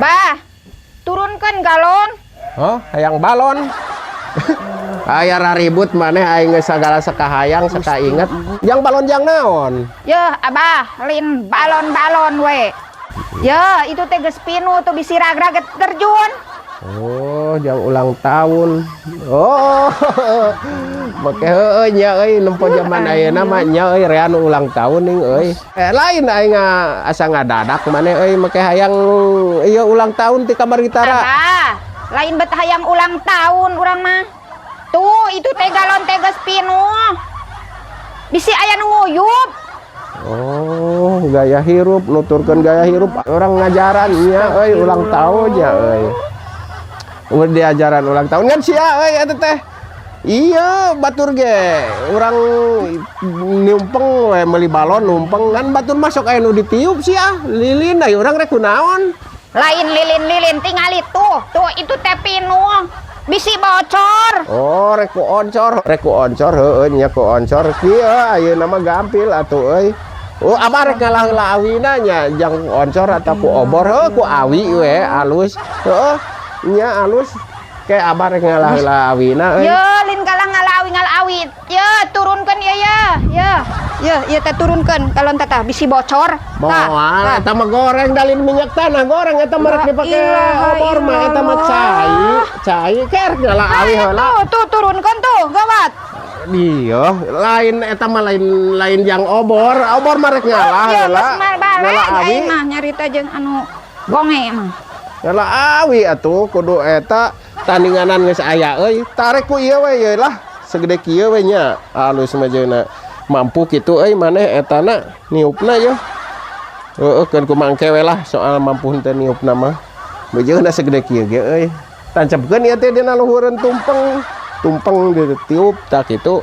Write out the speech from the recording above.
Bah, turunkan galon. Oh, hayang balon. Aya ribut maneh aing geus sagala sakahayang sakainget. Yang balon jang naon? Ya, Abah, lin balon-balon we. Ya, itu teh geus pinu tuh bisi ragraget terjun. Oh, jang ulang tahun. Oh. Make heueuh nya euy nempo zaman ayeuna mah nya euy rea nu ulang tahun ning euy. Lain aing asa ngadadak maneh euy make hayang ieu ulang tahun ti kamar gitara. Abah, lain bet hayang ulang tahun urang mah. Tuh, itu teh galon teh geus pinu. Bisi aya nu nguyup. Oh, gaya hirup, nuturkeun gaya hirup orang ngajaran nya euy ulang tahun nya euy. Umur diajaran ulang tahun kan sia euy eta teh. Iya, batur ge. Urang numpeng we meuli balon numpeng kan batur masuk aya nu ditiup sia. Lilin da urang rek kunaon? Lain lilin-lilin tinggal itu. Tuh, itu teh pinu. Bisi bocor. Oh, rek ku oncor heueuh nya ku oncor. Kieu ayeuna mah gampil atuh euy. Oh, abah rek ngalah-ngalah awina nya jang oncor atawa ku obor heuh ku awi we alus. Heueuh nya alus. Kayak abah rek ngalah-ngalah awina euy. Ya, lin kalah ngalawi. Ya, turunkan ya teh turunkan galon teh bisi bocor. Moal eta mah goreng dalin minyak tanah goreng eta mah rek dipake obor mah eta mah cai ker ngalah awi heula. Tuh turunkan tuh, gawat. Iya, lain eta mah lain yang obor mah rek ngalah heula. Ngalah awi mah nyarita jeung anu gonge mah. ngalah awi atuh kudu eta tandinganan geus aya euy. Tarek ku ieu we ye lah segede kieu we nya. Alus mah jeuna mampu kitu euy maneh etana niupna ye. Heeh keun ku mangke we lah soal mampu teh niupna mah. Bejeuna segede kieu ge euy. Tancepkeun ieu teh dina luhureun tumpeng ditiup tak kitu.